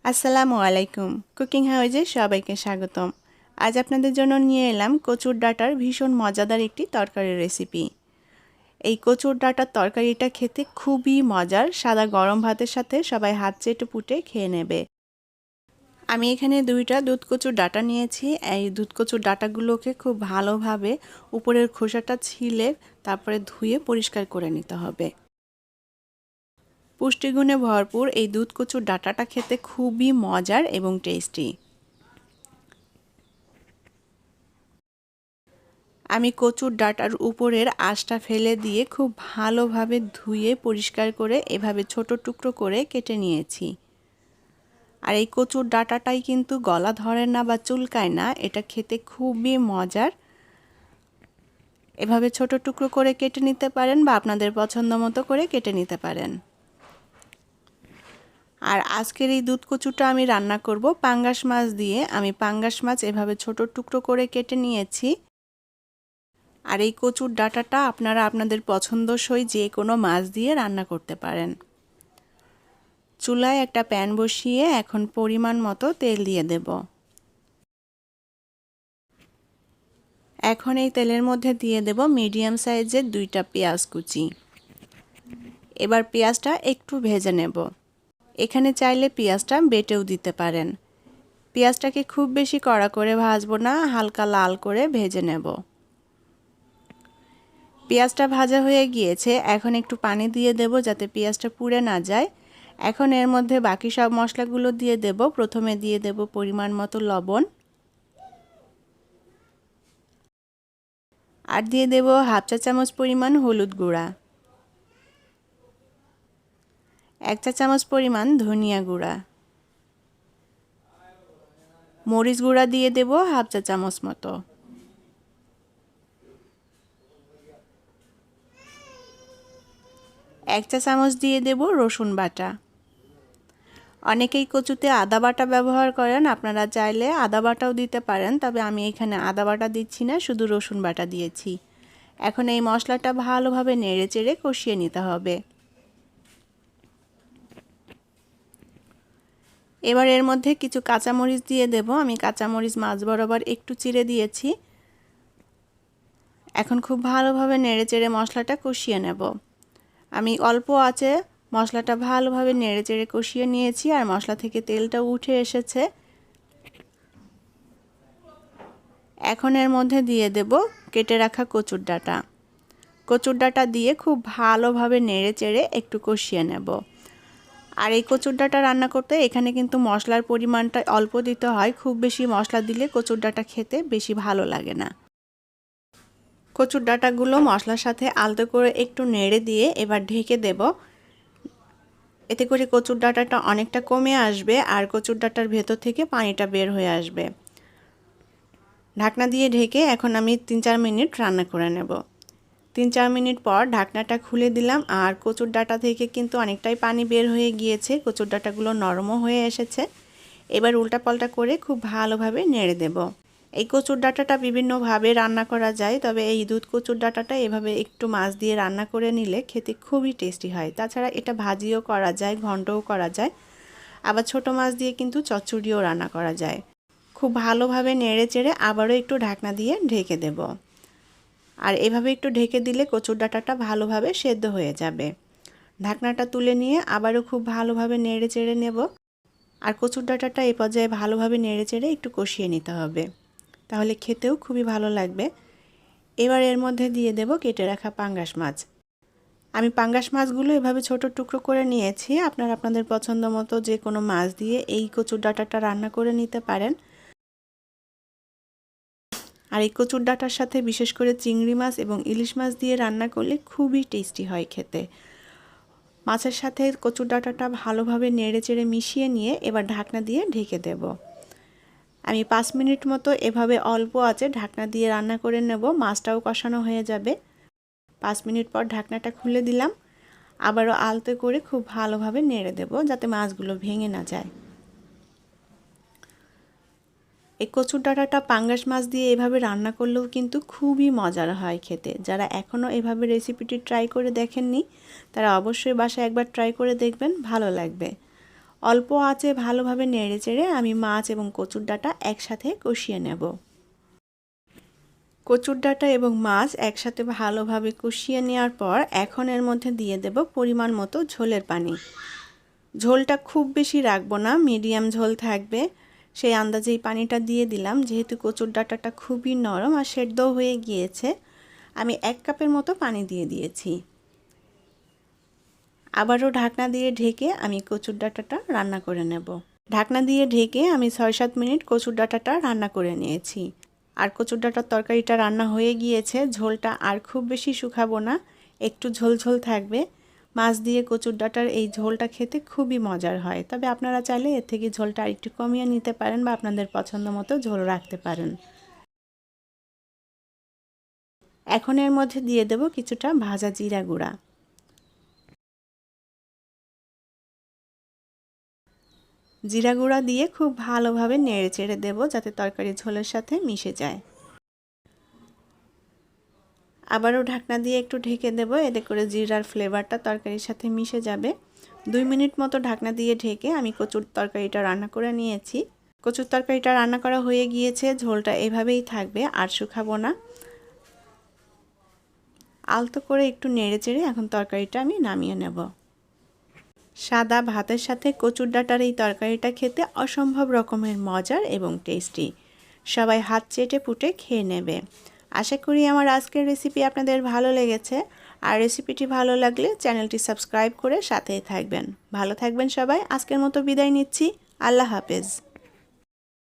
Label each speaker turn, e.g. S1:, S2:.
S1: আসসালামু আলাইকুম। কুকিং হাউজে সবাইকে স্বাগতম। আজ আপনাদের জন্য নিয়ে এলাম কচুর ডাঁটার ভীষণ মজাদার একটি তরকারির রেসিপি। এই কচুর ডাঁটার তরকারিটা খেতে খুবই মজার, সাদা গরম ভাতের সাথে সবাই হাত চেটে পুটে খেয়ে নেবে। আমি এখানে 2টা দুধ কচুর ডাঁটা নিয়েছি। এই দুধ কচুর ডাঁটাগুলোকে খুব ভালোভাবে উপরের খোসাটা ছিলে তারপরে ধুয়ে পরিষ্কার করে নিতে হবে। পুষ্টিগুণে ভরপুর এই দুধ কচুর ডাঁটাটা খেতে খুবই মজার এবং টেস্টি। আমি কচুর ডাঁটার উপরের আঁশটা ফেলে দিয়ে খুব ভালোভাবে ধুয়ে পরিষ্কার করে এভাবে ছোট টুকরো করে কেটে নিয়েছি। আর এই কচুর ডাঁটাটাই কিন্তু গলা ধরে না বা চুলকায় না, এটা খেতে খুবই মজার। এভাবে ছোট টুকরো করে কেটে নিতে পারেন বা আপনাদের পছন্দ মতো করে কেটে নিতে পারেন। আর আজকের এই দুধ কচুটা আমি রান্না করব পাঙ্গাস মাছ দিয়ে। আমি পাঙ্গাস মাছ এভাবে ছোট টুকরো করে কেটে নিয়েছি। আর এই কচুর ডাঁটাটা আপনারা আপনাদের পছন্দসই যে কোনো মাছ দিয়ে রান্না করতে পারেন। চুলায় একটা প্যান বসিয়ে এখন পরিমাণ মতো তেল দিয়ে দেব। এখন এই তেলের মধ্যে দিয়ে দেব মিডিয়াম সাইজের 2টা পেঁয়াজ কুচি। এবার পেঁয়াজটা একটু ভেজে নেব। এখানে চাইলে পেঁয়াজটা বেটেও দিতে পারেন। পেঁয়াজটাকে খুব বেশি কড়া করে ভাজবো না, হালকা লাল করে ভেজে নেব। পেঁয়াজটা ভাজা হয়ে গিয়েছে, এখন একটু পানি দিয়ে দেব যাতে পেঁয়াজটা পুড়ে না যায়। এখন এর মধ্যে বাকি সব মশলাগুলো দিয়ে দেব। প্রথমে দিয়ে দেব পরিমাণ মতো লবণ, আর দিয়ে দেব হাফ চা চামচ পরিমাণ হলুদ গুঁড়া, 1 চা চামচ পরিমাণ ধনিয়া গুঁড়া, মরিচ গুঁড়া দিয়ে দেব হাফ চা চামচ মতো, এক চা চামচ দিয়ে দেব রসুন বাটা। অনেকেই কচুতে আদা বাটা ব্যবহার করেন, আপনারা চাইলে আদা বাটাও দিতে পারেন, তবে আমি এখানে আদা বাটা দিচ্ছি না, শুধু রসুন বাটা দিয়েছি। এখন এই মশলাটা ভালোভাবে নেড়েচেড়ে কষিয়ে নিতে হবে। এবার এর মধ্যে কিছু কাঁচামরিচ দিয়ে দেব। আমি কাঁচামরিচ মাছ বরাবর একটু চিড়ে দিয়েছি। এখন খুব ভালোভাবে নেড়েচেড়ে মশলাটা কষিয়ে নেব। আমি অল্প আঁচে মশলাটা ভালোভাবে নেড়েচেড়ে কষিয়ে নিয়েছি আর মশলা থেকে তেলটা উঠে এসেছে। এখন এর মধ্যে দিয়ে দেব কেটে রাখা কচুর ডাঁটা। কচুর ডাঁটা দিয়ে খুব ভালোভাবে নেড়েচেড়ে একটু কষিয়ে নেব। আর এই কচুর ডাঁটা রান্না করতে এখানে কিন্তু মশলার পরিমাণটা অল্প দিতে হয়, খুব বেশি মশলা দিলে কচুর ডাঁটা খেতে বেশি ভালো লাগে না। কচুর ডাঁটাগুলো মশলার সাথে আলতো করে একটু নেড়ে দিয়ে এবার ঢেকে দেব। এতে করে কচুর ডাঁটাটা অনেকটা কমে আসবে আর কচুর ডাঁটার ভেতর থেকে পানিটা বের হয়ে আসবে। ঢাকনা দিয়ে ঢেকে এখন আমি 3-4 মিনিট রান্না করে নেব। 3-4 মিনিট পর ঢাকনাটা খুলে দিলাম আর কচুর ডাঁটা থেকে কিন্তু অনেকটাই পানি বের হয়ে গিয়েছে, কচুর ডাঁটাগুলো নরমও হয়ে এসেছে। এবার উল্টাপাল্টা করে খুব ভালোভাবে নেড়ে দেব। এই কচুর ডাঁটাটা বিভিন্নভাবে রান্না করা যায়, তবে এই দুধ কচুর ডাঁটাটা এভাবে একটু মাছ দিয়ে রান্না করে নিলে খেতে খুবই টেস্টি হয়। তাছাড়া এটা ভাজিও করা যায়, ঘন্টও করা যায়, আবার ছোট মাছ দিয়ে কিন্তু চচ্চড়িও রান্না করা যায়। খুব ভালোভাবে নেড়ে চেড়ে আবারও একটু ঢাকনা দিয়ে ঢেকে দেব। আর এভাবে একটু ঢেকে দিলে কচুর ডাঁটাটা ভালোভাবে সেদ্ধ হয়ে যাবে। ঢাকনাটা তুলে নিয়ে আবারও খুব ভালোভাবে নেড়ে চেড়ে নেব। আর কচুর ডাঁটাটা এই পর্যায়ে ভালোভাবে নেড়ে চেড়ে একটু কষিয়ে নিতে হবে, তাহলে খেতেও খুবই ভালো লাগবে। এবার এর মধ্যে দিয়ে দেব কেটে রাখা পাঙ্গাস মাছ। আমি পাঙ্গাস মাছগুলো এভাবে ছোট টুকরো করে নিয়েছি। আপনারা আপনাদের পছন্দ মতো যে কোনো মাছ দিয়ে এই কচুর ডাঁটাটা রান্না করে নিতে পারেন। আর এই কচুর ডাঁটার সাথে বিশেষ করে চিংড়ি মাছ এবং ইলিশ মাছ দিয়ে রান্না করলে খুবই টেস্টি হয় খেতে। মাছের সাথে কচুর ডাঁটাটা ভালোভাবে নেড়েচেড়ে মিশিয়ে নিয়ে এবার ঢাকনা দিয়ে ঢেকে দেব। আমি 5 মিনিট মতো এভাবে অল্প আঁচে ঢাকনা দিয়ে রান্না করে নেব, মাছটাও কষানো হয়ে যাবে। 5 মিনিট পর ঢাকনাটা খুলে দিলাম, আবারও আলতো করে খুব ভালোভাবে নেড়ে দেব যাতে মাছগুলো ভেঙে না যায়। এই কচুর ডাঁটাটা পাঙ্গাস মাছ দিয়ে এভাবে রান্না করলেও কিন্তু খুবই মজার হয় খেতে। যারা এখনও এভাবে রেসিপিটি ট্রাই করে দেখেননি তারা অবশ্যই বাসায় একবার ট্রাই করে দেখবেন, ভালো লাগবে। অল্প আঁচে ভালোভাবে নেড়েচেড়ে আমি মাছ এবং কচুর ডাঁটা একসাথে কষিয়ে নেব। কচুর ডাঁটা এবং মাছ একসাথে ভালোভাবে কষিয়ে নেওয়ার পর এখন এর মধ্যে দিয়ে দেব পরিমাণ মতো ঝোলের পানি। ঝোলটা খুব বেশি রাখবো না, মিডিয়াম ঝোল থাকবে, সেই আন্দাজেই পানিটা দিয়ে দিলাম। যেহেতু কচুর ডাঁটাটা খুবই নরম আর সেদ্ধ হয়ে গিয়েছে, আমি 1 কাপের মতো পানি দিয়ে দিয়েছি। আবারও ঢাকনা দিয়ে ঢেকে আমি কচুর ডাঁটাটা রান্না করে নেব। ঢাকনা দিয়ে ঢেকে আমি 6-7 মিনিট কচুর ডাঁটাটা রান্না করে নিয়েছি। আর কচুর ডাঁটার তরকারিটা রান্না হয়ে গিয়েছে। ঝোলটা আর খুব বেশি শুকাবো না, একটু ঝোল ঝোল থাকবে। মাছ দিয়ে কচুর ডাঁটার এই ঝোলটা খেতে খুবই মজার হয়, তবে আপনারা চাইলে এর থেকে ঝোলটা আরেকটু কমিয়ে নিতে পারেন বা আপনাদের পছন্দ মতো ঝোল রাখতে পারেন। এখন এর মধ্যে দিয়ে দেব কিছুটা ভাজা জিরা গুঁড়া। জিরা গুঁড়া দিয়ে খুব ভালোভাবে নেড়ে চেড়ে দেবো যাতে তরকারি ঝোলের সাথে মিশে যায়। আবারও ঢাকনা দিয়ে একটু ঢেকে দেবো, এতে করে জিরার ফ্লেভারটা তরকারির সাথে মিশে যাবে। 2 মিনিট মতো ঢাকনা দিয়ে ঢেকে আমি কচুর তরকারিটা রান্না করে নিয়েছি। কচুর তরকারিটা রান্না করা হয়ে গিয়েছে, ঝোলটা এভাবেই থাকবে, আর শুকাবো না। আলতো করে একটু নেড়ে চেড়ে এখন তরকারিটা আমি নামিয়ে নেব। সাদা ভাতের সাথে কচুর ডাঁটার এই তরকারিটা খেতে অসম্ভব রকমের মজার এবং টেস্টি। সবাই হাত চেটে পুটে খেয়ে নেবে। আশা করি আমার আজকের রেসিপি আপনাদের ভালো লেগেছে। আর রেসিপিটি ভালো লাগলে চ্যানেলটি সাবস্ক্রাইব করে সাথেই থাকবেন। ভালো থাকবেন সবাই। আজকের মতো বিদায় নিচ্ছি। আল্লাহ হাফেজ।